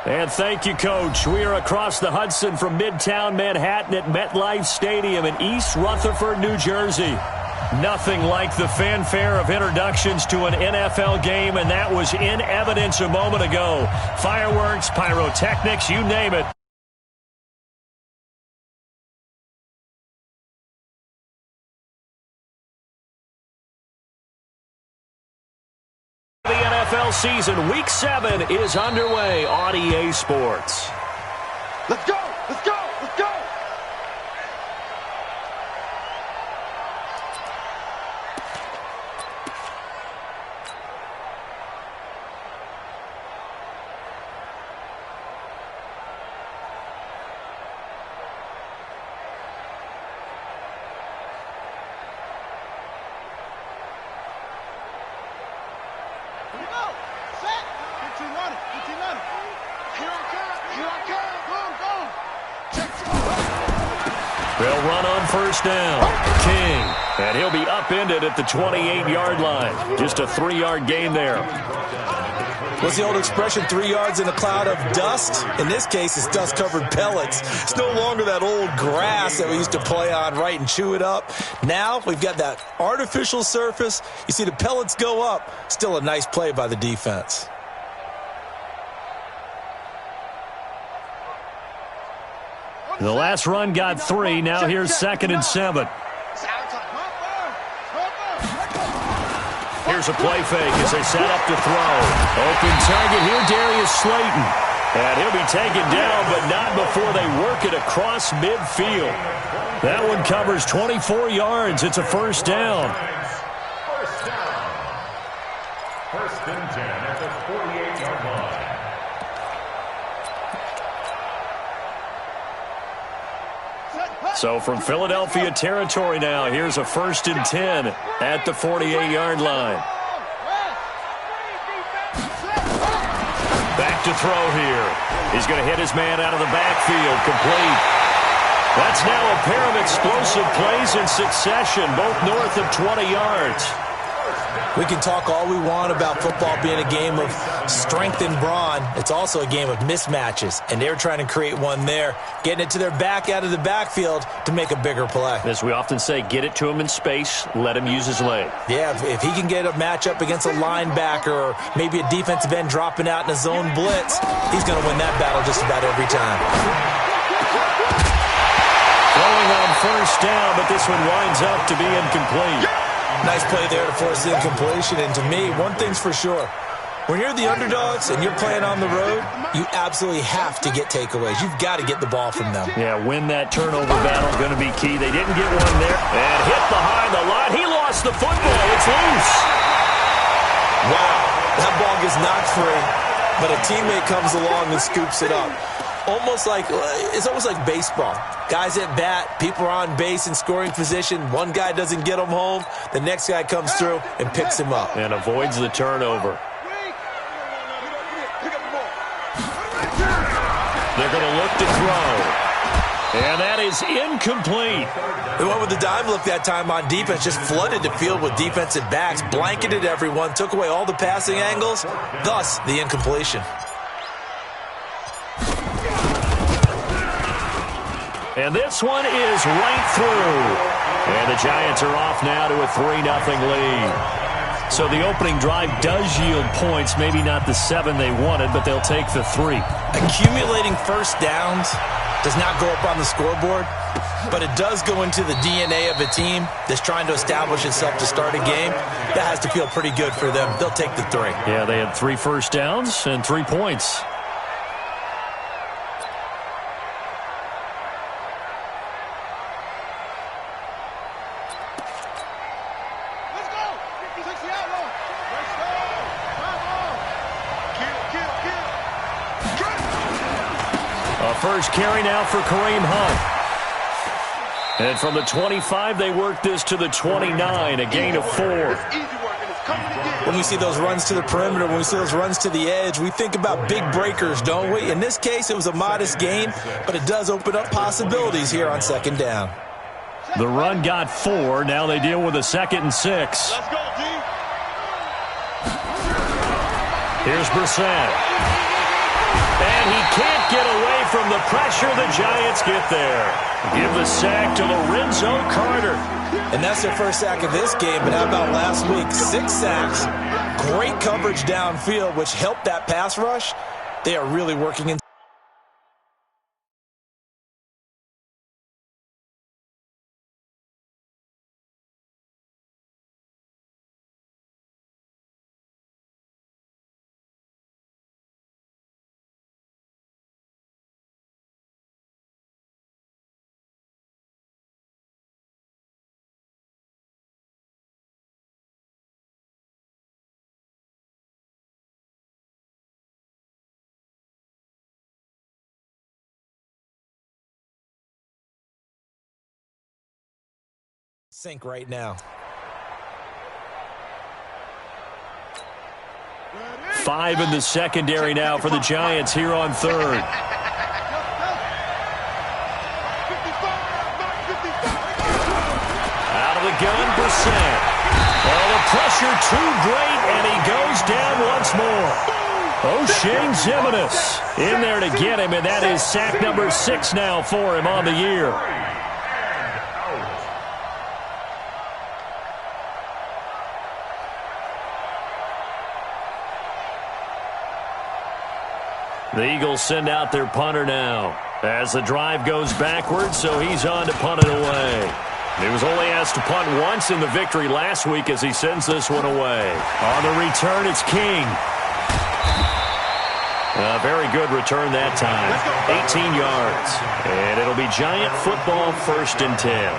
And thank you, Coach. We are across the Hudson from Midtown Manhattan at MetLife Stadium in East Rutherford, New Jersey. Nothing like the fanfare of introductions to an NFL game, and that was in evidence a moment ago. Fireworks, pyrotechnics, you name it. The NFL season, Week 7, is underway on EA Sports. Let's go! Let's go! Let's go! They'll run on first down. King. And he'll be upended at the 28-yard line. Just a 3-yard gain there. What's the old expression, 3 yards in a cloud of dust? In this case, it's dust-covered pellets. It's no longer that old grass that we used to play on, right, and chew it up. Now we've got that artificial surface. You see the pellets go up. Still a nice play by the defense. The last run got 3. Now here's 2nd and 7. Here's a play fake as they set up to throw. Open target here, Darius Slayton. And he'll be taken down, but not before they work it across midfield. That one covers 24 yards. It's a first down. First and 10 at the 48-yard line. So from Philadelphia territory now, here's a 1st and 10 at the 48-yard line. Back to throw here. He's going to hit his man out of the backfield, complete. That's now a pair of explosive plays in succession, both north of 20 yards. We can talk all we want about football being a game of strength and brawn. It's also a game of mismatches, and they're trying to create one there, getting it to their back out of the backfield to make a bigger play. As we often say, get it to him in space, let him use his leg. Yeah, if he can get a matchup against a linebacker or maybe a defensive end dropping out in a zone blitz, he's going to win that battle just about every time. Throwing on first down, but this one winds up to be incomplete. Nice play there to force the incompletion. And to me, one thing's for sure. When you're the underdogs and you're playing on the road, you absolutely have to get takeaways. You've got to get the ball from them. Yeah, win that turnover battle, going to be key. They didn't get one there. And hit behind the line. He lost the football. It's loose. Wow, that ball gets knocked free, but a teammate comes along and scoops it up. It's almost like baseball. Guys at bat, people are on base in scoring position. One guy doesn't get him home. The next guy comes through and picks him up. And avoids the turnover. They're going to look to throw. And that is incomplete. They went with the dime look that time on defense, just flooded the field with defensive backs, blanketed everyone, took away all the passing angles, thus the incompletion. And this one is right through. And the Giants are off now to a 3-0 lead. So the opening drive does yield points, maybe not the 7 they wanted, but they'll take the 3. Accumulating first downs does not go up on the scoreboard, but it does go into the DNA of a team that's trying to establish itself to start a game. That has to feel pretty good for them. They'll take the 3. Yeah, they had 3 first downs and 3 points. First carry now for Kareem Hunt. And from the 25, they work this to the 29, a gain of 4. When we see those runs to the perimeter, when we see those runs to the edge, we think about big breakers, don't we? In this case, it was a modest gain, but it does open up possibilities here on second down. The run got 4. Now they deal with a 2nd and 6. Let's go, D. Here's Brissett. And he can't get away from the pressure. The Giants get there. Give the sack to Lorenzo Carter. And that's their first sack of this game, but how about last week? 6 sacks. Great coverage downfield, which helped that pass rush. They are really working in. Sync right now. 5 in the secondary now for the Giants here on third. Out of the gun, Brissett. Oh, the pressure too great, and he goes down once more. O'Shane Ximines in there to get him, and that is sack number 6 now for him on the year. The Eagles send out their punter now as the drive goes backwards, so he's on to punt it away. He was only asked to punt once in the victory last week as he sends this one away. On the return, it's King. A very good return that time. 18 yards. And it'll be Giant football, 1st and 10.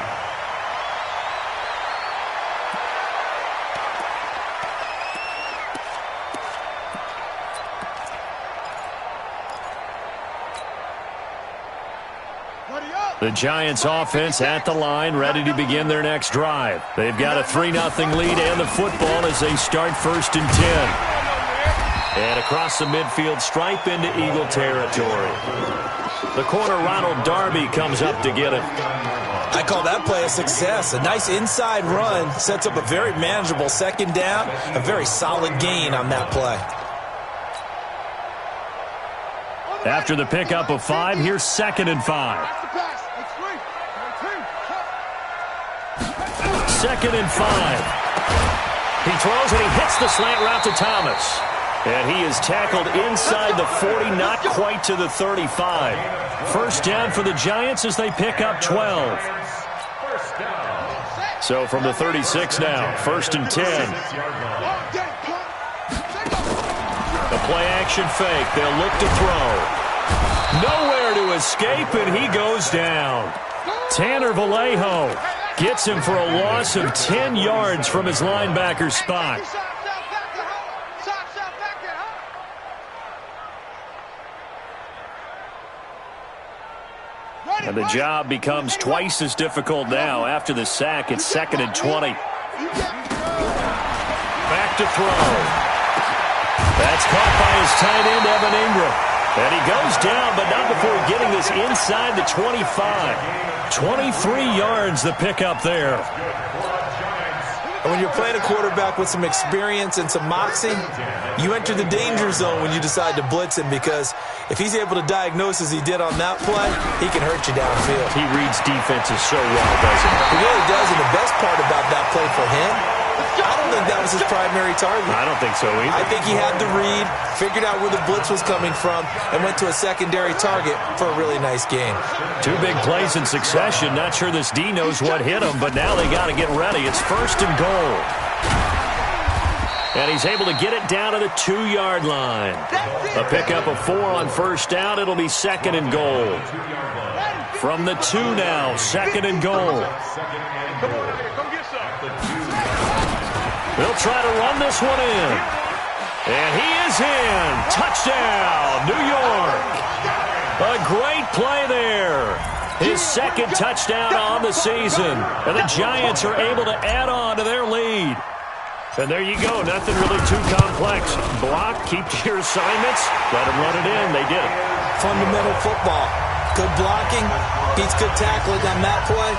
The Giants offense at the line, ready to begin their next drive. They've got a 3-0 lead and the football as they start 1st and 10. And across the midfield stripe into Eagle territory. The corner, Ronald Darby, comes up to get him. I call that play a success. A nice inside run sets up a very manageable 2nd down. A very solid gain on that play. After the pickup of 5, here's 2nd and 5. 2nd and 5. He throws and he hits the slant route to Thomas. And he is tackled inside the 40, not quite to the 35. 1st down for the Giants as they pick up 12. So from the 36 now, 1st and 10. The play action fake. They'll look to throw. Nowhere to escape, and he goes down. Tanner Vallejo gets him for a loss of 10 yards from his linebacker spot. And the job becomes twice as difficult now. After the sack, it's 2nd and 20. Back to throw. That's caught by his tight end, Evan Ingram. And he goes down, but not before getting this inside the 25. 23 yards the pickup there. And when you're playing a quarterback with some experience and some moxie, you enter the danger zone when you decide to blitz him, because if he's able to diagnose as he did on that play, he can hurt you downfield. He reads defenses so well, doesn't he? He really does, and the best part about that play for him, I don't think that was his primary target. I don't think so either. I think he had the read, figured out where the blitz was coming from, and went to a secondary target for a really nice gain. 2 big plays in succession. Not sure this D knows what hit him, but now they got to get ready. It's 1st and goal. And he's able to get it down to the 2-yard line. A pickup of 4 on 1st down. It'll be 2nd and goal. From the 2 now, 2nd and goal. They'll try to run this one in. And he is in. Touchdown, New York. A great play there. His 2nd touchdown on the season. And the Giants are able to add on to their lead. And there you go. Nothing really too complex. Block, keep to your assignments, let them run it in. They did it. Fundamental football. Good blocking, beats good tackling on that play.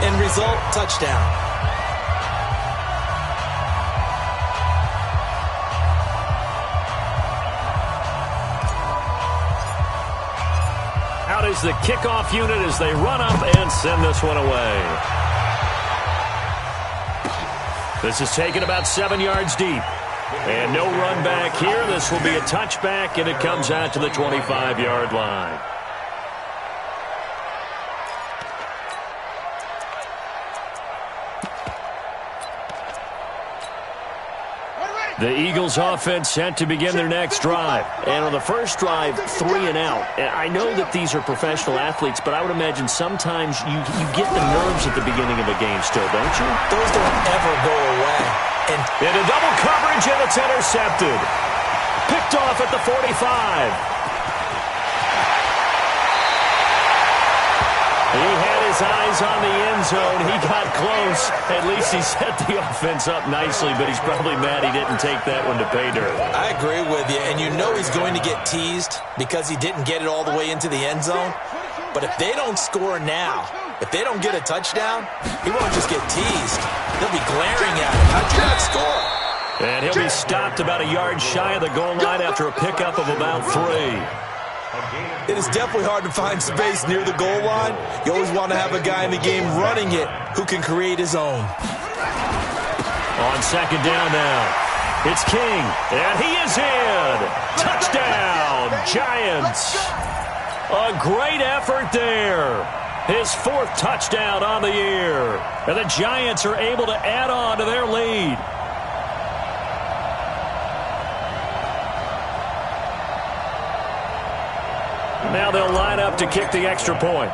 End result, touchdown. is the kickoff unit as they run up and send this one away. This is taken about 7 yards deep. And no run back here. This will be a touchback, and it comes out to the 25-yard line. The Eagles offense set to begin their next drive. And on the first drive, 3 and out. And I know that these are professional athletes, but I would imagine sometimes you get the nerves at the beginning of a game still, don't you? Those don't ever go away. And into double coverage, and it's intercepted. Picked off at the 45. He had his eyes on the end zone. He got close. At least he set the offense up nicely, but he's probably mad he didn't take that one to pay dirt. I agree with you, and you know he's going to get teased because he didn't get it all the way into the end zone. But if they don't score now, if they don't get a touchdown, he won't just get teased. They'll be glaring at him. How'd you not score? And he'll be stopped about a yard shy of the goal line after a pickup of about 3. It is definitely hard to find space near the goal line. You always want to have a guy in the game running it who can create his own. On second down now, it's King, and he is in. Touchdown, Giants. A great effort there. His 4th touchdown on the year. And the Giants are able to add on to their lead. Now they'll line up to kick the extra point.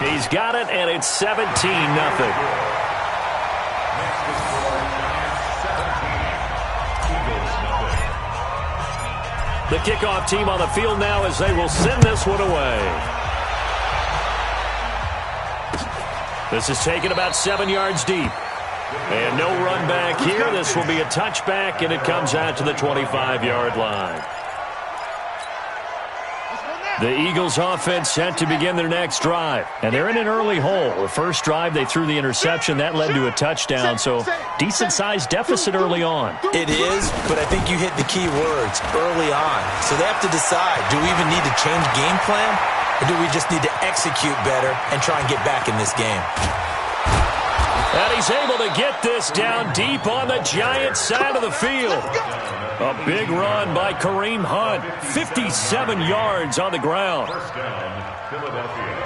He's got it, and it's 17-0. The kickoff team on the field now as they will send this one away. This is taken about 7 yards deep. And no run back here. This will be a touchback, and it comes out to the 25-yard line. The Eagles offense set to begin their next drive. And they're in an early hole. The first drive, they threw the interception. That led to a touchdown, so decent-sized deficit early on. It is, but I think you hit the key words, early on. So they have to decide, do we even need to change game plan, or do we just need to execute better and try and get back in this game? And he's able to get this down deep on the Giants side of the field. A big run by Kareem Hunt. 57 yards on the ground.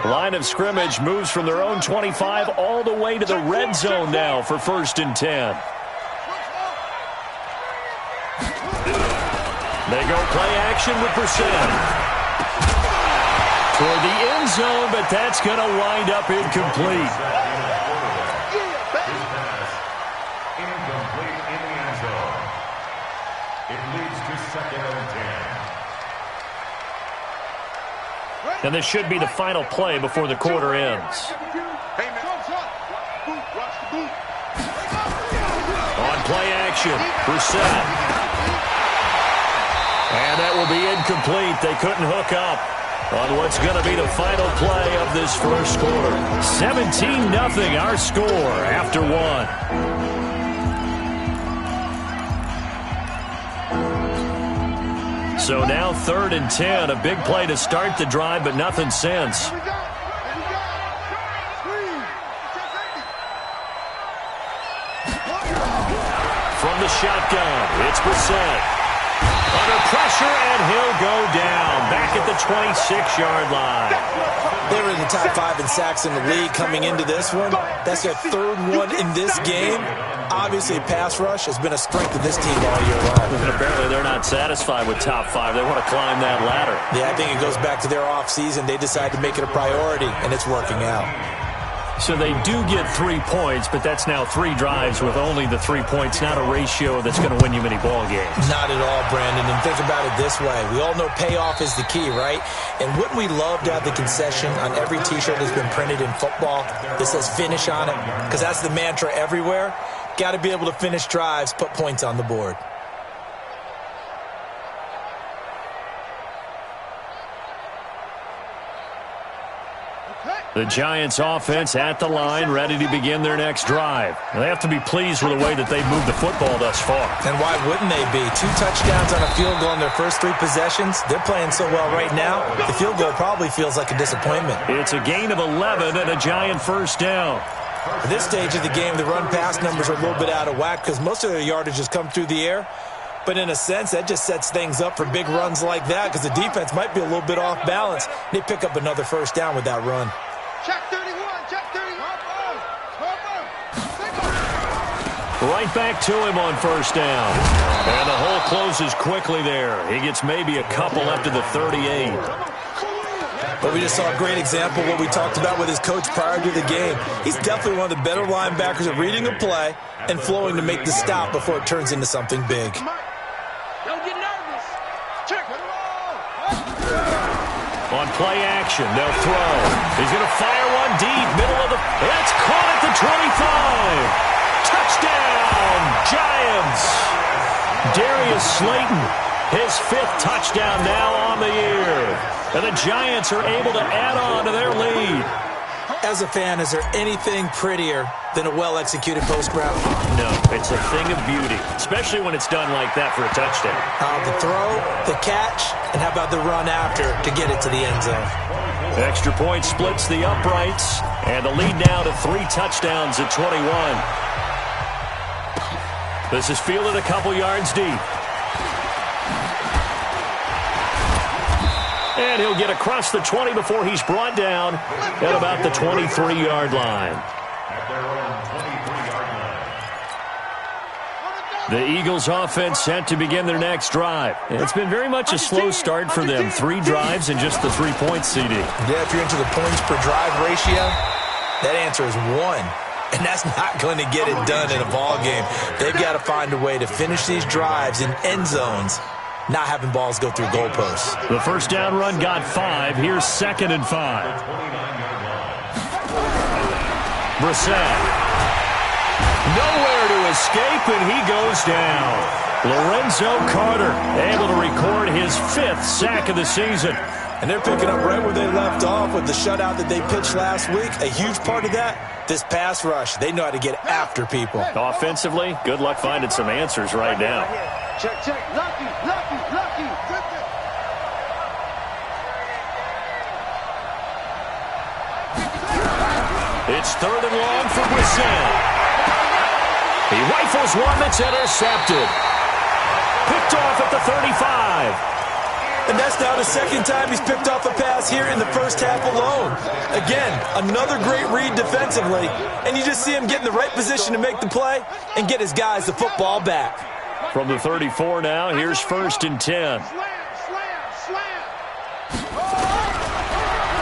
Line of scrimmage moves from their own 25 all the way to the red zone now for 1st and 10. They go play action with Brissett. Toward the end zone, but that's going to wind up incomplete. And this should be the final play before the quarter ends. On play action, Brissett. And that will be incomplete. They couldn't hook up on what's going to be the final play of this first quarter. 17-0 our score after 1. So now 3rd and 10, a big play to start the drive, but nothing since. From the shotgun, it's Brissett. Under pressure, and he'll go down. Back at the 26-yard line. They were in the top 5 in sacks in the league coming into this one. That's their 3rd one in this game. Obviously, pass rush has been a strength of this team all year long. And apparently they're not satisfied with top 5. They want to climb that ladder. Yeah, I think it goes back to their offseason. They decided to make it a priority, and it's working out. So they do get 3 points, but that's now 3 drives with only the 3 points, not a ratio that's going to win you many ball games. Not at all, Brandon. And think about it this way. We all know payoff is the key, right? And wouldn't we love to have the concession on every T-shirt that's been printed in football that says finish on it? Because that's the mantra everywhere. Got to be able to finish drives, put points on the board. The Giants offense at the line, ready to begin their next drive. They have to be pleased with the way that they've moved the football thus far. And why wouldn't they be? 2 touchdowns on a field goal in their first 3 possessions. They're playing so well right now, the field goal probably feels like a disappointment. It's a gain of 11 and a Giant first down. At this stage of the game, the run-pass numbers are a little bit out of whack because most of their yardage has come through the air. But in a sense, that just sets things up for big runs like that because the defense might be a little bit off balance. They pick up another first down with that run. Check 31, check 31. Right back to him on first down. And the hole closes quickly there. He gets maybe a couple up to the 38. But we just saw a great example of what we talked about with his coach prior to the game. He's definitely one of the better linebackers at reading a play and flowing to make the stop before it turns into something big. Don't get nervous. Check it. On play action, they'll throw. He's going to fire one deep, middle of the... That's caught at the 25. Touchdown, Giants. Darius Slayton, his 5th touchdown now on the year. And the Giants are able to add on to their lead. As a fan, is there anything prettier than a well-executed post route? No, it's a thing of beauty, especially when it's done like that for a touchdown. The throw, the catch, and how about the run after to get it to the end zone? Extra point splits the uprights, and the lead now to 3 touchdowns at 21. This is fielded a couple yards deep. And he'll get across the 20 before he's brought down at about the 23-yard line. The Eagles offense set to begin their next drive. It's been very much a slow start for them. 3 drives and just the 3 points, CD. Yeah, if you're into the points per drive ratio, that answer is 1. And that's not going to get it done in a ball game. They've got to find a way to finish these drives in end zones, not having balls go through goalposts. The first down run got 5. Here's 2nd and 5. Brissett. Nowhere to escape, and he goes down. Lorenzo Carter able to record his 5th sack of the season. And they're picking up right where they left off with the shutout that they pitched last week. A huge part of that, this pass rush. They know how to get after people. Offensively, good luck finding some answers right now. Check, check. Lucky, lucky, lucky. It's 3rd and long for Brissett. He rifles one that's intercepted. Picked off at the 35. And that's now the 2nd time he's picked off a pass here in the first half alone. Again, another great read defensively. And you just see him get in the right position to make the play and get his guys the football back. From the 34 now, here's 1st and 10.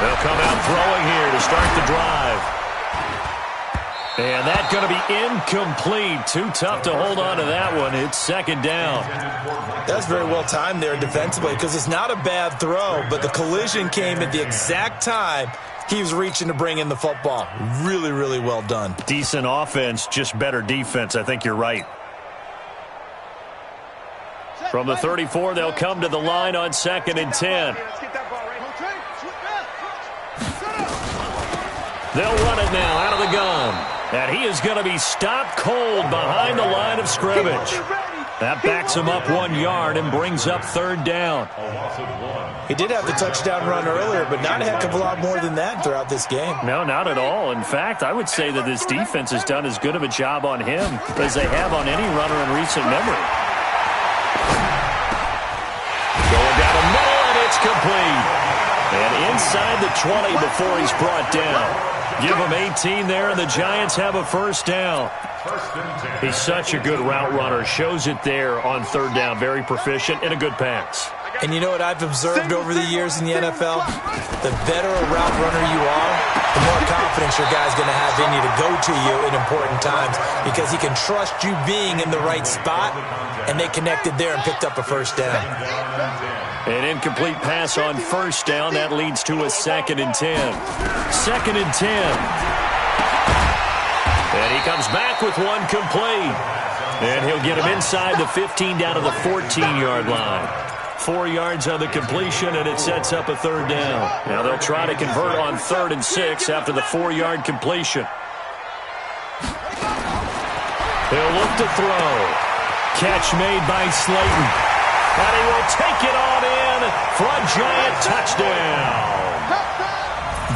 They'll come out throwing here to start the drive. And that's going to be incomplete. Too tough to hold on to that one. It's 2nd down. That's very well timed there defensively because it's not a bad throw, but the collision came at the exact time he was reaching to bring in the football. Really, really well done. Decent offense, just better defense. I think you're right. From the 34, they'll come to the line on 2nd and 10. They'll run it now out of the gun. And he is going to be stopped cold behind the line of scrimmage. That backs him up 1 yard and brings up 3rd down. He did have the touchdown run earlier, but not a heck of a lot more than that throughout this game. No, not at all. In fact, I would say that this defense has done as good of a job on him as they have on any runner in recent memory. Going down the middle, and it's complete. And inside the 20 before he's brought down. Give him 18 there, and the Giants have a first down. He's such a good route runner. Shows it there on 3rd down. Very proficient and a good pass. And you know what I've observed over the years in the NFL? The better a route runner you are, the more confidence your guy's going to have in you to go to you in important times because he can trust you being in the right spot, and they connected there and picked up a first down. An incomplete pass on 1st down. That leads to a 2nd and 10. 2nd and 10. And he comes back with one complete. And he'll get him inside the 15 down to the 14-yard line. 4 yards on the completion, and it sets up a third down. Now they'll try to convert on 3rd and 6 after the 4-yard completion. He'll look to throw. Catch made by Slayton. And he will take it on in for a Giant touchdown.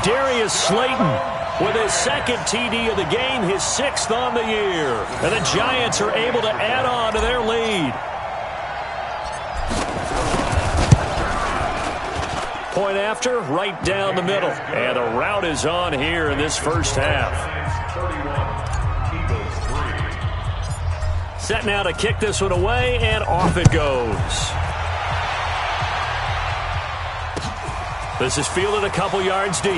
Darius Slayton with his 2nd TD of the game, his 6th on the year. And the Giants are able to add on to their lead. Point after, right down the middle. And the route is on here in this first half. Set now to kick this one away, and off it goes. This is fielded a couple yards deep.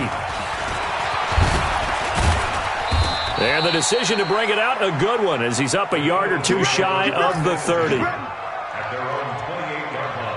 And the decision to bring it out, a good one, as he's up a yard or 2 shy of the 30. At their own 28-yard line.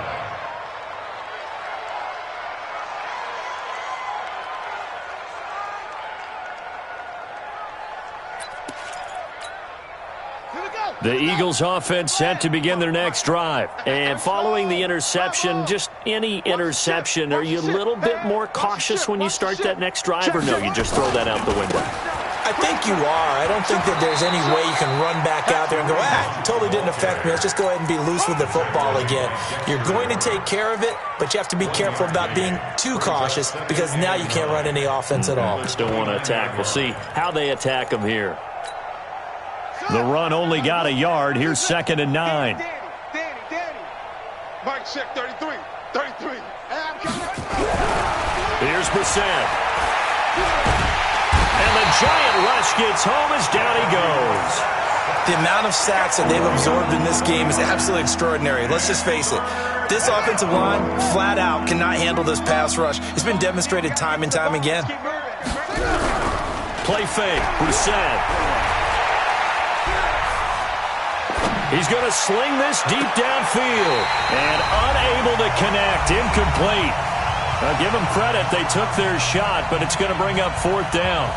The Eagles offense set to begin their next drive. And following the interception, just any interception, are you a little bit more cautious when you start that next drive, or no, you just throw that out the window? I think you are. I don't think that there's any way you can run back out there and go, totally didn't affect me. Let's just go ahead and be loose with the football again. You're going to take care of it, but you have to be careful about being too cautious because now you can't run any offense at all. Still want to attack. We'll see how they attack them here. The run only got a yard. Here's 2nd and 9. Danny. Mike check 33. Here's Brissett. And the Giant rush gets home as down he goes. The amount of sacks that they've absorbed in this game is absolutely extraordinary. Let's just face it. This offensive line, flat out, cannot handle this pass rush. It's been demonstrated time and time again. Play fake. Brissett. He's going to sling this deep downfield. And unable to connect. Incomplete. I'll give them credit. They took their shot, but it's going to bring up 4th down.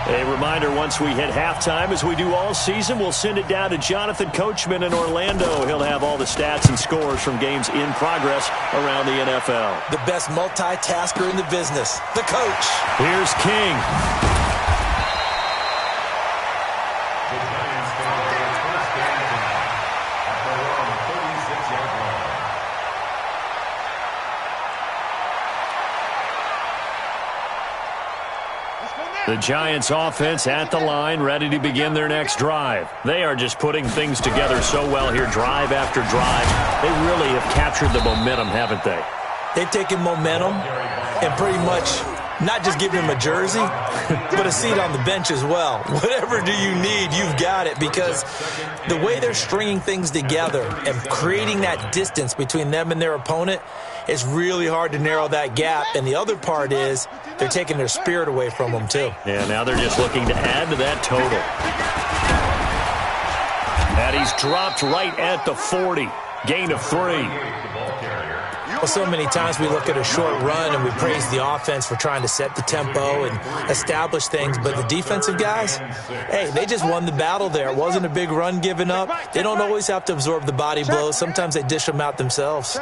A reminder, once we hit halftime, as we do all season, we'll send it down to Jonathan Coachman in Orlando. He'll have all the stats and scores from games in progress around the NFL. The best multitasker in the business, the coach. Here's King. The Giants offense at the line, ready to begin their next drive. They are just putting things together so well here, drive after drive. They really have captured the momentum, haven't they? They've taken momentum and pretty much not just given him a jersey, but a seat on the bench as well. Whatever do you need, you've got it, because the way they're stringing things together and creating that distance between them and their opponent, it's really hard to narrow that gap. And the other part is they're taking their spirit away from them, too. Yeah, now they're just looking to add to that total. And he's dropped right at the 40. Gain of 3. Well, so many times we look at a short run and we praise the offense for trying to set the tempo and establish things. But the defensive guys, hey, they just won the battle there. It wasn't a big run given up. They don't always have to absorb the body blows. Sometimes they dish them out themselves.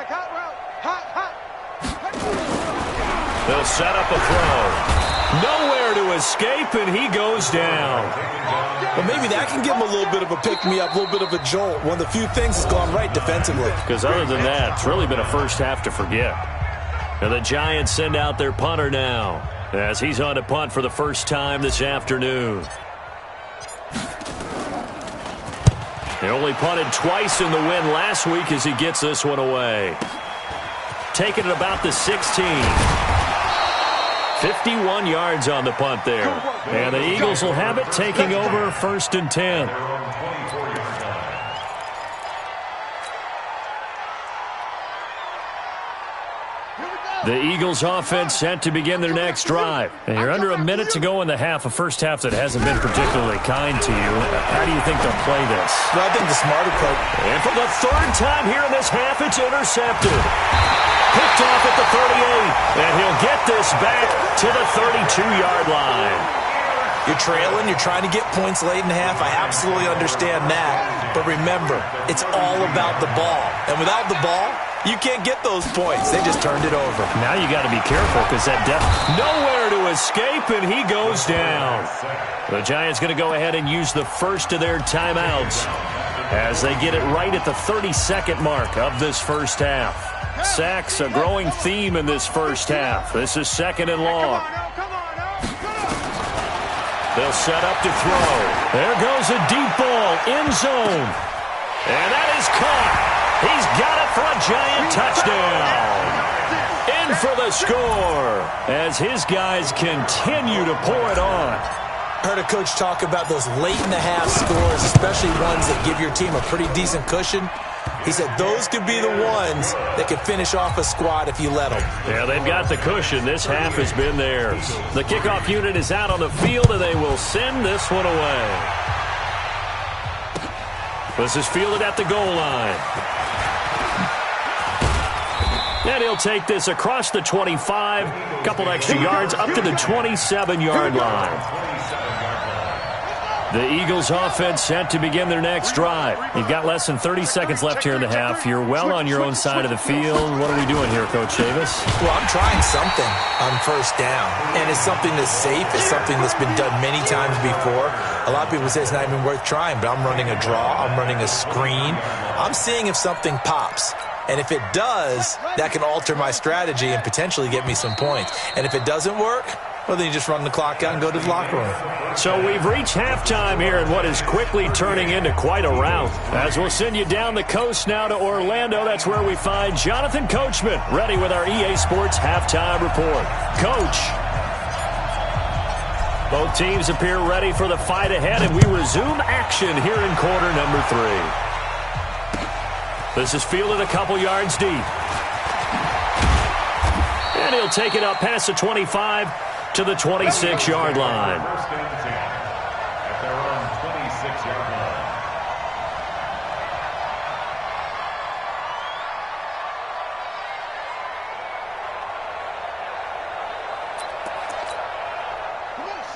They'll set up a throw. Nowhere to escape, and he goes down. Well, maybe that can give him a little bit of a pick-me-up, a little bit of a jolt. One of the few things that's gone right defensively. Because other than that, it's really been a first half to forget. And the Giants send out their punter now, as he's on to punt for the first time this afternoon. They only punted twice in the win last week as he gets this one away. Taking it about the 16. 51 yards on the punt there. And the Eagles will have it, taking over 1st and 10. The Eagles offense set to begin their next drive. And you're under a minute to go in the half, a first half that hasn't been particularly kind to you. How do you think they'll play this? Well, I think the smart approach. And for the 3rd time here in this half, it's intercepted. Picked off at the 38, and he'll get this back to the 32-yard line. You're trailing. You're trying to get points late in the half. I absolutely understand that. But remember, it's all about the ball. And without the ball, you can't get those points. They just turned it over. Now you got to be careful because that nowhere to escape, and he goes down. The Giants going to go ahead and use the first of their timeouts as they get it right at the 32nd mark of this first half. Sacks, a growing theme in this first half. This is second and long. They'll set up to throw. There goes a deep ball, end zone. And that is caught. He's got it for a Giant touchdown. In for the score as his guys continue to pour it on. Heard a coach talk about those late-in-the-half scores, especially ones that give your team a pretty decent cushion. He said those could be the ones that could finish off a squad if you let them. Yeah, they've got the cushion. This half has been theirs. The kickoff unit is out on the field, and they will send this one away. This is fielded at the goal line. And he'll take this across the 25, a couple extra yards up to the 27-yard line. The Eagles offense set to begin their next drive. You've got less than 30 seconds left here in the half. You're well on your own side of the field. What are we doing here, Coach Davis? Well, I'm trying something on first down, and it's something that's safe. It's something that's been done many times before. A lot of people say it's not even worth trying, but I'm running a draw. I'm running a screen. I'm seeing if something pops. And if it does, that can alter my strategy and potentially get me some points. And if it doesn't work, well, then you just run the clock out and go to the locker room. So we've reached halftime here in what is quickly turning into quite a rout. As we'll send you down the coast now to Orlando, that's where we find Jonathan Coachman, ready with our EA Sports halftime report. Coach. Both teams appear ready for the fight ahead, and we resume action here in quarter number 3. This is fielded a couple yards deep. And he'll take it up past the 25 to the 26-yard line. First and 10 at their own 26-yard line.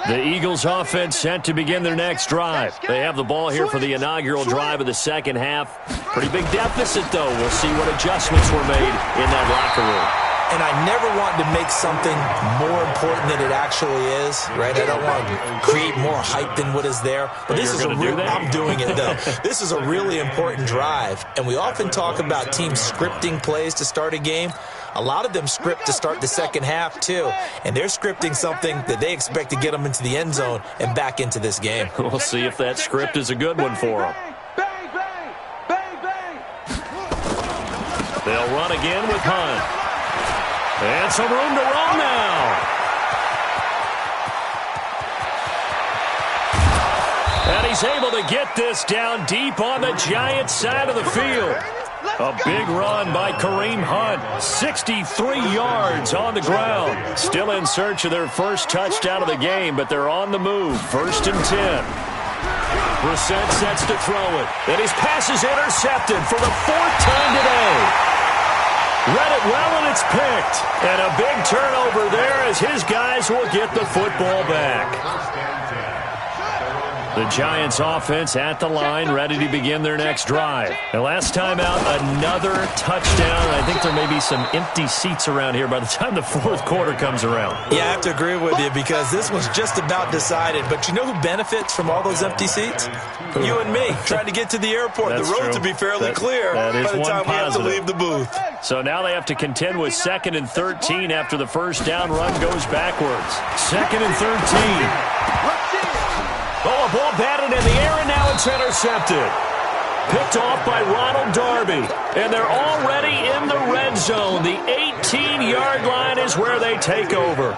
The Eagles offense set to begin their next drive. They have the ball here for the inaugural drive of the second half. Pretty big deficit, though. We'll see what adjustments were made in that locker room. And I never want to make something more important than it actually is, right? I don't want to create more hype than what is there. But this is a real, I'm doing it, though. This is a really important drive. And we often talk about teams scripting plays to start a game. A lot of them script to start the second half, too. And they're scripting something that they expect to get them into the end zone and back into this game. We'll see if that script is a good one for them. They'll run again with Hunt. And some room to run now. And he's able to get this down deep on the Giants side of the field. A big run by Kareem Hunt. 63 yards on the ground. Still in search of their first touchdown of the game, but they're on the move. First and 10. Brissett sets to throw it. And his pass is intercepted for the 4th time today. Read it well, and it's picked. And a big turnover there as his guys will get the football back. The Giants offense at the line, ready to begin their next drive. The last time out, another touchdown. I think there may be some empty seats around here by the time the 4th quarter comes around. Yeah, I have to agree with you because this one's just about decided. But you know who benefits from all those empty seats? You and me, trying to get to the airport. That's the road true. to be fairly clear by the time we have to leave the booth. So now they have to contend with 2nd and 13 after the first down run goes backwards. 2nd and 13. Oh, a ball batted in the air, and now it's intercepted. Picked off by Ronald Darby. And they're already in the red zone. The 18-yard line is where they take over.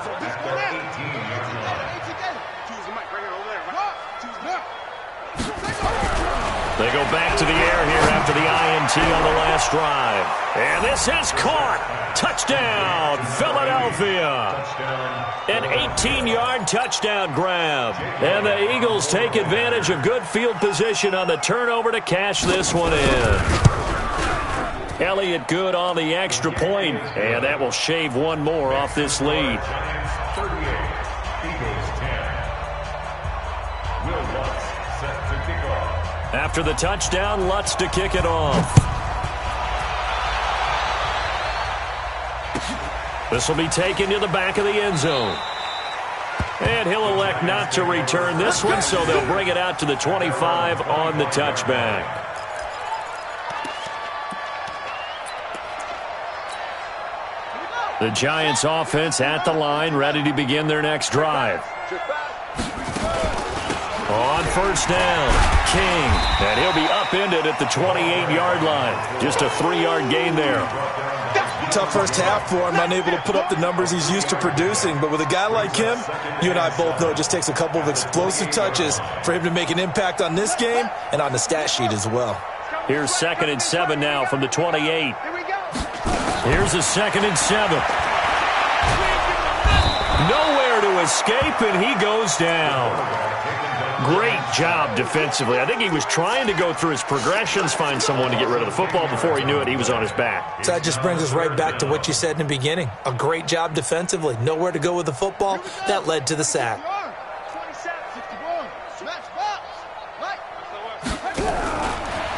They go back to the air here after the INT on the last drive. And this is caught. Touchdown, Philadelphia. An 18-yard touchdown grab. And the Eagles take advantage of good field position on the turnover to cash this one in. Elliott good on the extra point, and that will shave one more off this lead. After the touchdown, Lutz to kick it off. This will be taken to the back of the end zone. And he'll elect not to return this one, so they'll bring it out to the 25 on the touchback. The Giants offense at the line, ready to begin their next drive. On first down, King. And he'll be upended at the 28-yard line. Just a 3-yard gain there. Tough first half for him, unable to put up the numbers he's used to producing. But with a guy like him, you and I both know it just takes a couple of explosive touches for him to make an impact on this game and on the stat sheet as well. Here's 2nd and 7 now from the 28. Here's a 2nd and 7. Nowhere to escape, and he goes down. Great job defensively. I think he was trying to go through his progressions, find someone to get rid of the football. Before he knew it, he was on his back. So that just brings us right back to what you said in the beginning. A great job defensively. Nowhere to go with the football. That led to the sack.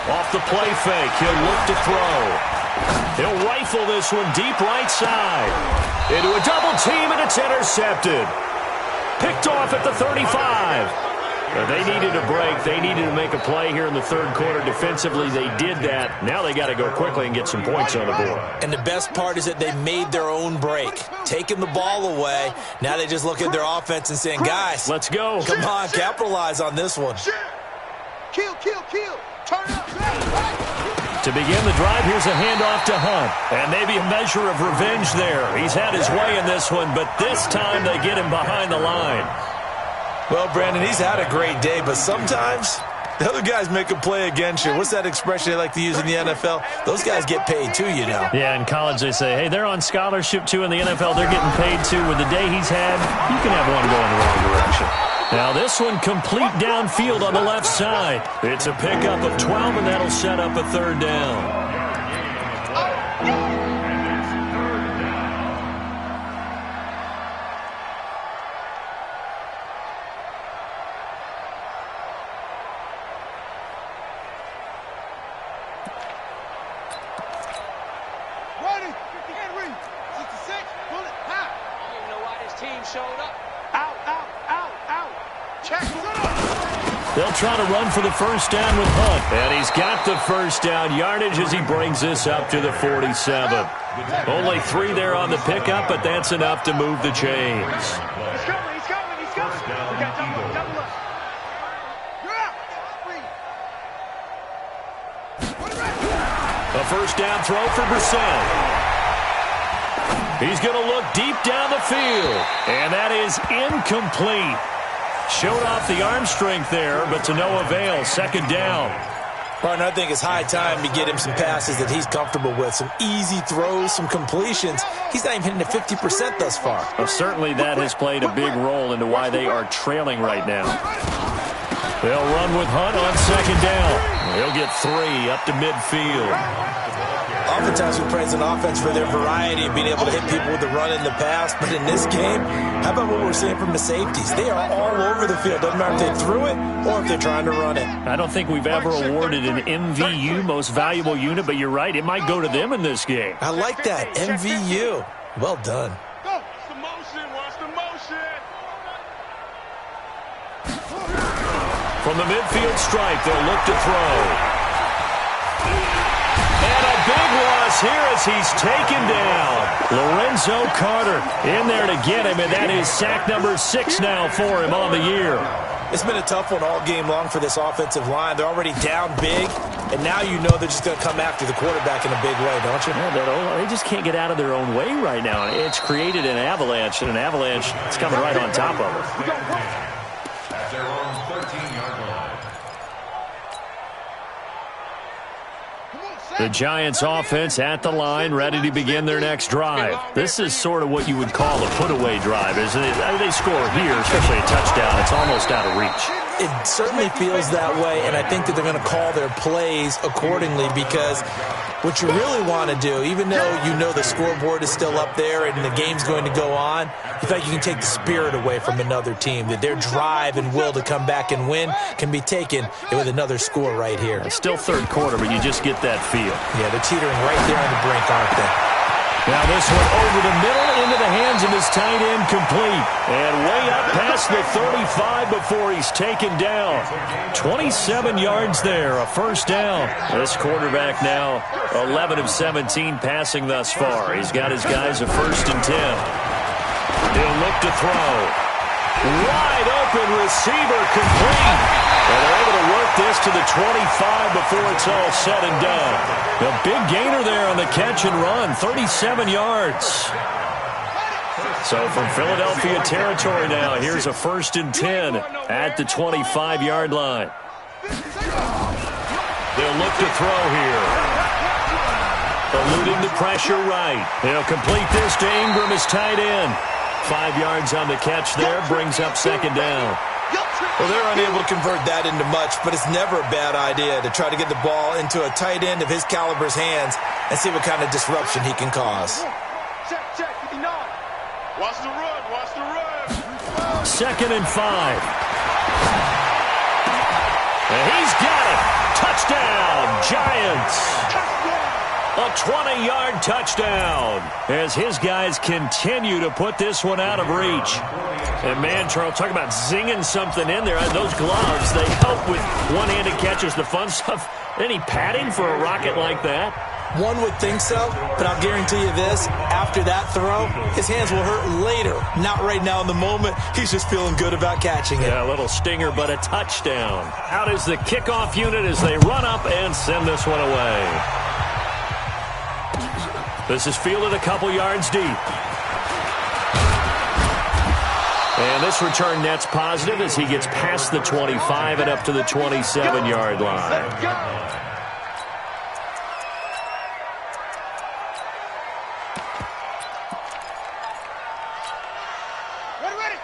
Off the play fake, he'll look to throw. He'll rifle this one deep right side. Into a double team, and it's intercepted. Picked off at the 35. They needed a break. They needed to make a play here in the third quarter. Defensively, they did that. Now they got to go quickly and get some points on the board. And the best part is that they made their own break. Taking the ball away. Now they just look at their offense and saying, guys, let's go. Come on, capitalize on this one. Kill. Turn up. To begin the drive, here's a handoff to Hunt. And maybe a measure of revenge there. He's had his way in this one, but this time they get him behind the line. Well, Brandon, he's had a great day, but sometimes the other guys make a play against you. What's that expression they like to use in the NFL? Those guys get paid too, you know. Yeah, in college they say, hey, they're on scholarship too. In the NFL, they're getting paid too. With the day he's had, you can have one go in the wrong direction. Now this one complete downfield on the left side. It's a pickup of 12, and that'll set up a third down. They'll try to run for the first down with Hunt. And he's got the first down yardage as he brings this up to the 47. Only 3 there on the pickup, but that's enough to move the chains. He's coming. We got double up. You're out. A first down throw for Brissett. He's going to look deep down the field. And that is incomplete. Showed off the arm strength there, but to no avail. Second down. Partner, I think it's high time to get him some passes that he's comfortable with. Some easy throws, some completions. He's not even hitting the 50% thus far. Well, certainly that has played a big role into why they are trailing right now. They'll run with Hunt on second down. He'll get 3 up to midfield. Oftentimes we praise an offense for their variety of being able to hit people with the run in the pass. But in this game, how about what we're seeing from the safeties? They are all over the field. Doesn't matter if they threw it or if they're trying to run it. I don't think we've ever awarded an MVU, most valuable unit, but you're right. It might go to them in this game. I like that. MVU. Well done. Go. Watch the motion. From the midfield stripe, they'll look to throw. And a big loss here as he's taken down. Lorenzo Carter in there to get him, and that is sack number 6 now for him on the year. It's been a tough one all game long for this offensive line. They're already down big, and now you know they're just going to come after the quarterback in a big way, don't you? Yeah, they just can't get out of their own way right now. It's created an avalanche, and an avalanche is coming right on top of them. At their own 13-yard line. The Giants offense at the line, ready to begin their next drive. This is sort of what you would call a put-away drive, isn't it? They score here, especially a touchdown. It's almost out of reach. It certainly feels that way, and I think that they're going to call their plays accordingly, because what you really want to do, even though you know the scoreboard is still up there and the game's going to go on, you think you can take the spirit away from another team, that their drive and will to come back and win can be taken with another score right here. It's still third quarter, but you just get that feel. Yeah, they're teetering right there on the brink, aren't they? Now this one over the middle into the hands of his tight end, complete. And way up past the 35 before he's taken down. 27 yards there, a first down. This quarterback now 11 of 17 passing thus far. He's got his guys a 1st and 10. He'll look to throw. Wide open receiver, complete. And they're able to work this to the 25 before it's all said and done. A big gainer there on the catch and run, 37 yards. So from Philadelphia territory now, here's a 1st and 10 at the 25-yard line. They'll look to throw here. Eluding the pressure right. They'll complete this to Ingram, his tight end. 5 yards on the catch there, brings up 2nd down. Well, they're unable to convert that into much, but it's never a bad idea to try to get the ball into a tight end of his caliber's hands and see what kind of disruption he can cause. Check, 59. Watch the run, watch the run. 2nd and 5. And he's got it. Touchdown, Giants. A 20-yard touchdown as his guys continue to put this one out of reach. And, man, Charles, talk about zinging something in there. Those gloves, they help with one-handed catches, the fun stuff. Any padding for a rocket like that? One would think so, but I'll guarantee you this. After that throw, his hands will hurt later. Not right now in the moment. He's just feeling good about catching it. Yeah, a little stinger, but a touchdown. Out is the kickoff unit as they run up and send this one away. This is fielded a couple yards deep. And this return net's positive as he gets past the 25 and up to the 27-yard line.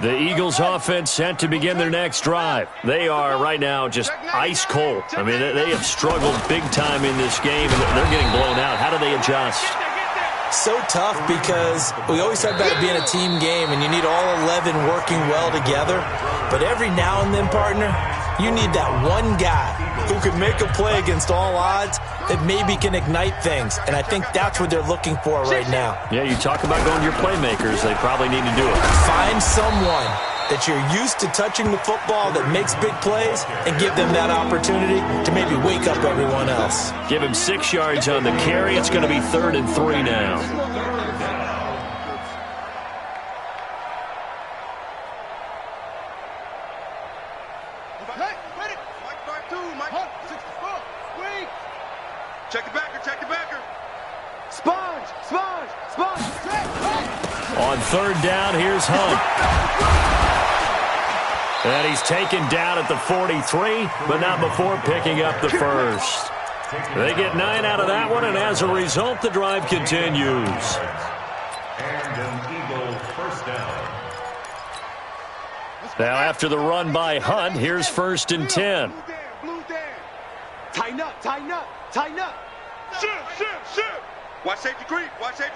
The Eagles offense set to begin their next drive. They are right now just ice cold. I mean, they have struggled big time in this game, and they're getting blown out. How do they adjust? So tough, because we always talk about it being a team game and you need all 11 working well together. But every now and then, partner, you need that one guy who can make a play against all odds that maybe can ignite things. And I think that's what they're looking for right now. Yeah, you talk about going to your playmakers. They probably need to do it. Find someone that you're used to touching the football that makes big plays and give them that opportunity to maybe wake up everyone else. Give him 6 yards on the carry. It's going to be 3rd and 3 now. Check the backer, check the backer. Sponge. On 3rd down, here's Hunt. And he's taken down at the 43, but not before picking up the 1st. They get 9 out of that one, and as a result, the drive continues. And an Eagle 1st down. Now, after the run by Hunt, here's 1st and 10. Blue down. Tighten up. Shit. Watch safety creep,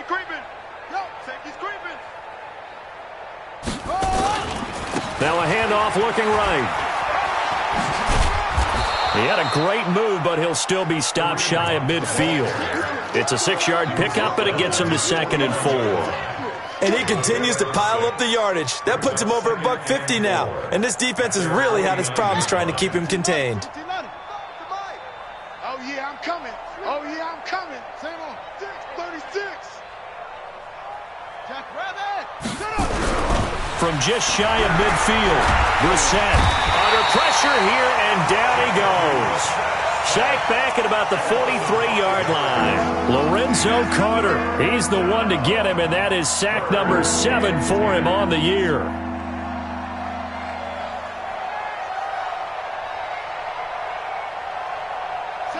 creeping. Yo, safety's creeping. Now a handoff looking right. He had a great move, but he'll still be stopped shy of midfield. It's a 6-yard pickup, and it gets him to 2nd and 4. And he continues to pile up the yardage. That puts him over $150 now. And this defense has really had its problems trying to keep him contained. Oh, yeah, I'm coming. Same on 36. Jack Rabbit. From just shy of midfield, Brissett under pressure here, and down he goes. Sacked back at about the 43-yard line. Lorenzo Carter, he's the one to get him, and that is sack number 7 for him on the year.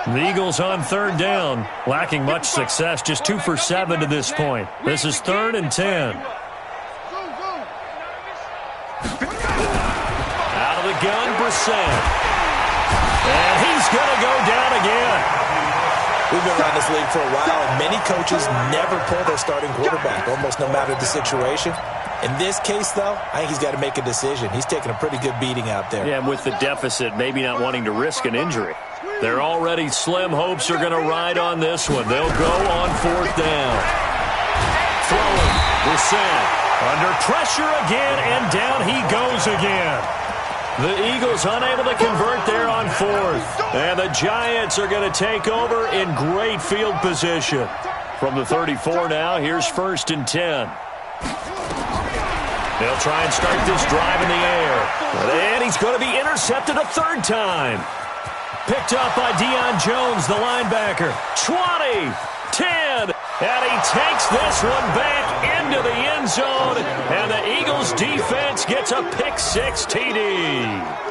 The Eagles on 3rd down, lacking much success, just 2 for 7 to this point. This is 3rd and 10. Out of the gun, Brissett. And he's going to go down again. We've been around this league for a while, and many coaches never pull their starting quarterback, almost no matter the situation. In this case, though, I think he's got to make a decision. He's taking a pretty good beating out there. Yeah, and with the deficit, maybe not wanting to risk an injury. Their already slim hopes are going to ride on this one. They'll go on 4th down. Throwing, Brissett under pressure again, and down he goes again. The Eagles unable to convert there on 4th. And the Giants are going to take over in great field position. From the 34 now, here's 1st and 10. They'll try and start this drive in the air. And he's going to be intercepted a 3rd time. Picked up by Deion Jones, the linebacker. 20, 10, and he takes this one back into the end zone. And the Eagles defense gets a pick-6 TD.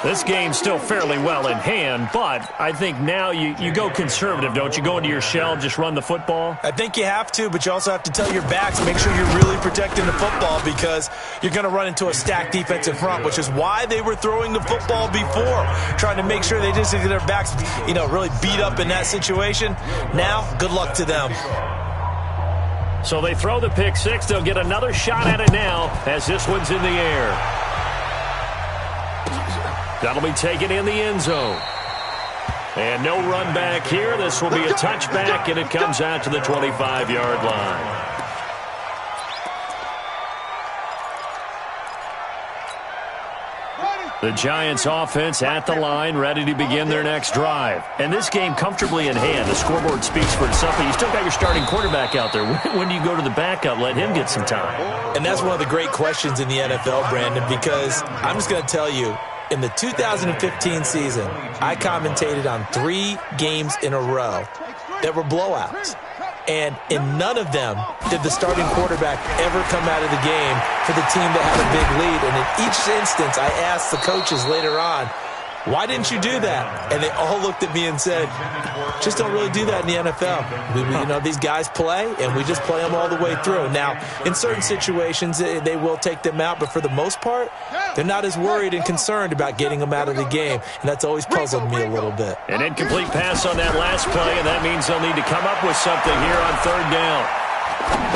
This game's still fairly well in hand, but I think now you go conservative, don't you? Go into your shell, just run the football? I think you have to, but you also have to tell your backs, make sure you're really protecting the football because you're going to run into a stacked defensive front, which is why they were throwing the football before, trying to make sure they just get their backs, really beat up in that situation. Now, good luck to them. So they throw the pick-6. They'll get another shot at it now as this one's in the air. That'll be taken in the end zone. And no run back here. This will be a touchback, and it comes out to the 25-yard line. The Giants offense at the line, ready to begin their next drive. And this game comfortably in hand. The scoreboard speaks for itself, but you still got your starting quarterback out there. When do you go to the backup, let him get some time? And that's one of the great questions in the NFL, Brandon, because I'm just going to tell you, in the 2015 season, I commentated on 3 games in a row that were blowouts. And in none of them did the starting quarterback ever come out of the game for the team that had a big lead. And in each instance, I asked the coaches later on, why didn't you do that? And they all looked at me and said, just don't really do that in the NFL. These guys play, and we just play them all the way through. Now, in certain situations, they will take them out, but for the most part, they're not as worried and concerned about getting them out of the game, and that's always puzzled me a little bit. An incomplete pass on that last play, and that means they'll need to come up with something here on 3rd down.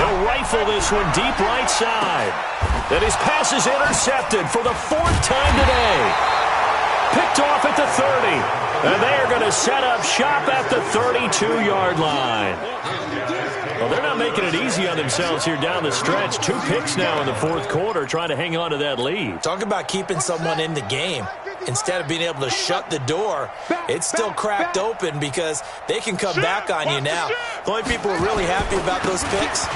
They'll rifle this one deep right side. Then his pass is intercepted for the 4th time today. Picked off at the 30, and they are going to set up shop at the 32-yard line. Well, they're not making it easy on themselves here down the stretch. 2 picks now in the 4th quarter, trying to hang on to that lead. Talk about keeping someone in the game. Instead of being able to shut the door, it's still cracked open because they can come back on you now. The only people who are really happy about those picks,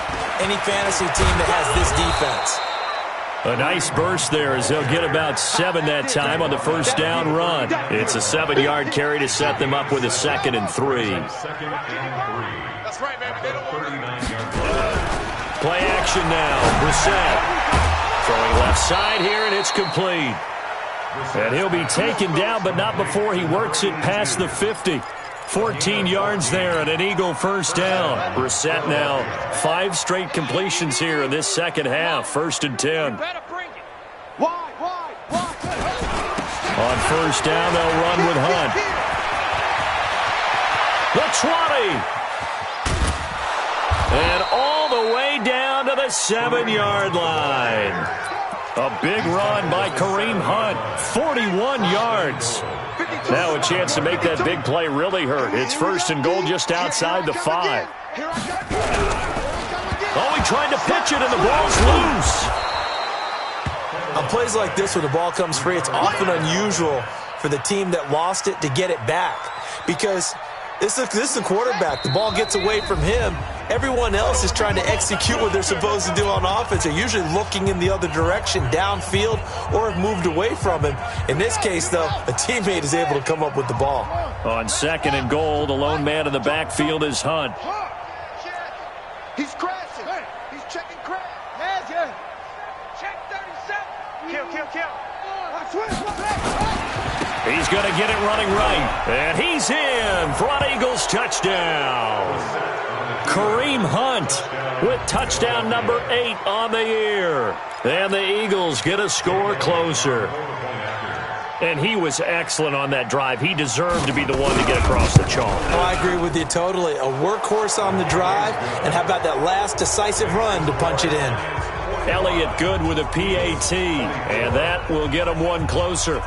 any fantasy team that has this defense. A nice burst there as they'll get about 7 that time on the 1st down run. It's a 7-yard carry to set them up with a 2nd and 3. That's right, man. Play action now. Brissett throwing left side here, and it's complete. And he'll be taken down, but not before he works it past the 50. 14 yards there and an Eagle 1st down. Brissett now 5 straight completions here in this second half. 1st and 10. On 1st down, they'll run with Hunt. The 20. And all the way down to the 7-yard line. A big run by Kareem Hunt. 41 yards. Now a chance to make that big play really hurt. It's 1st and goal just outside the 5. Oh, he tried to pitch it, and the ball's loose. On plays like this where the ball comes free, it's often unusual for the team that lost it to get it back. Because this is the quarterback. The ball gets away from him. Everyone else is trying to execute what they're supposed to do on offense. They're usually looking in the other direction, downfield, or have moved away from him. In this case, though, a teammate is able to come up with the ball. On 2nd and goal, the lone man in the backfield is Hunt. He's crashing. He's checking crash. Yeah. Check 37. Kill. He's going to get it running right. And he He's in for an Eagles touchdown. Kareem Hunt with touchdown number 8 on the year. And the Eagles get a score closer. And he was excellent on that drive. He deserved to be the one to get across the chalk. Oh, I agree with you totally. A workhorse on the drive, and how about that last decisive run to punch it in? Elliott Good with a PAT, and that will get him one closer.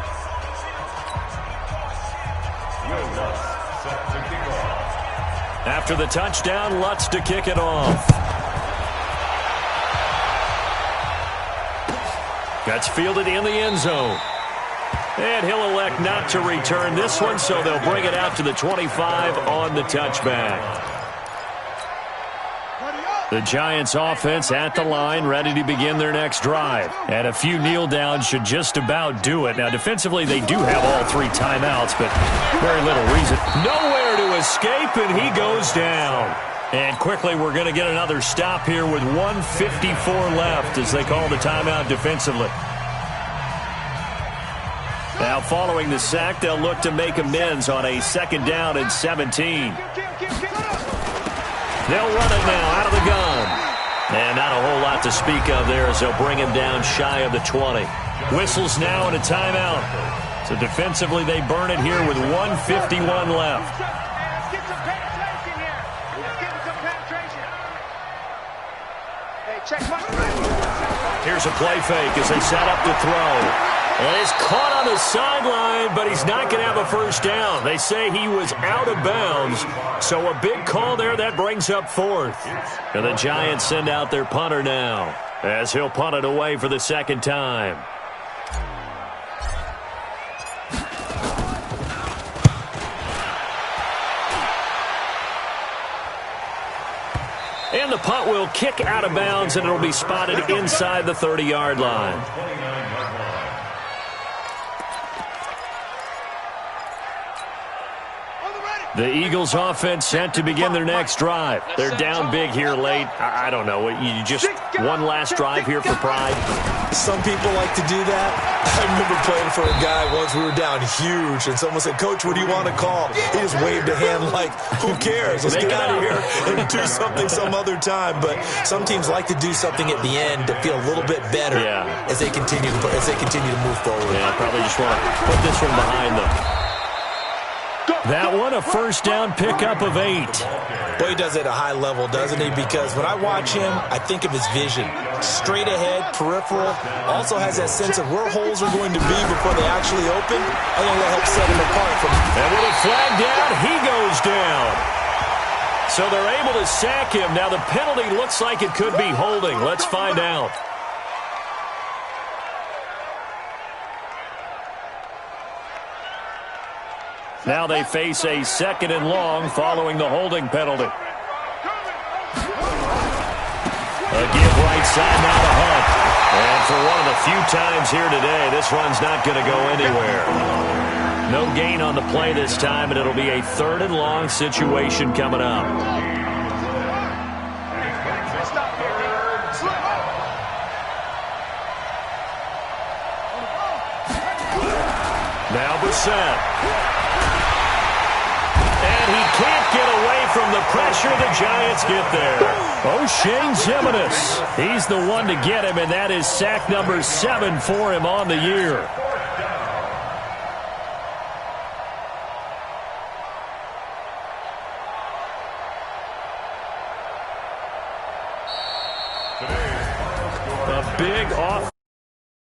After the touchdown, Lutz to kick it off. That's fielded in the end zone. And he'll elect not to return this one, so they'll bring it out to the 25 on the touchback. The Giants offense at the line, ready to begin their next drive. And a few kneel downs should just about do it. Now, defensively, they do have all 3 timeouts, but very little reason. Nowhere to escape, and he goes down. And quickly, we're going to get another stop here with 1:54 left as they call the timeout defensively. Now, following the sack, they'll look to make amends on a 2nd down and 17. They'll run it now out of the gun. And not a whole lot to speak of there as they'll bring him down shy of the 20. Whistles now and a timeout. So defensively, they burn it here with 1:51 left. Let's get some penetration here. Let's get some penetration. Hey, check my... Here's a play fake as they set up to throw. And he's caught on the sideline, but he's not going to have a first down. They say he was out of bounds, so a big call there. That brings up 4th. And the Giants send out their punter now as he'll punt it away for the 2nd time. And the punt will kick out of bounds, and it'll be spotted inside the 30-yard line. The Eagles offense set to begin their next drive. They're down big here late. I don't know. You just one last drive here for pride? Some people like to do that. I remember playing for a guy once. We were down huge, and someone said, "Coach, what do you want to call?" He just waved a hand like, who cares? Let's get out of here and do something some other time. But some teams like to do something at the end to feel a little bit better as they continue to move forward. Yeah, probably just want to put this one behind them. That one, a first down pickup of 8. Boy, he does it at a high level, doesn't he? Because when I watch him, I think of his vision. Straight ahead, peripheral, also has that sense of where holes are going to be before they actually open. I think that helps set him apart from... And with a flag down, he goes down. So they're able to sack him. Now the penalty looks like it could be holding. Let's find out. Now they face a 2nd and long following the holding penalty. A give right side now to Hunt. And for one of the few times here today, this run's not going to go anywhere. No gain on the play this time, and it'll be a 3rd and long situation coming up. Now Brissett. And he can't get away from the pressure. The Giants get there. O'Shane Ximines. He's the one to get him, and that is sack number 7 for him on the year.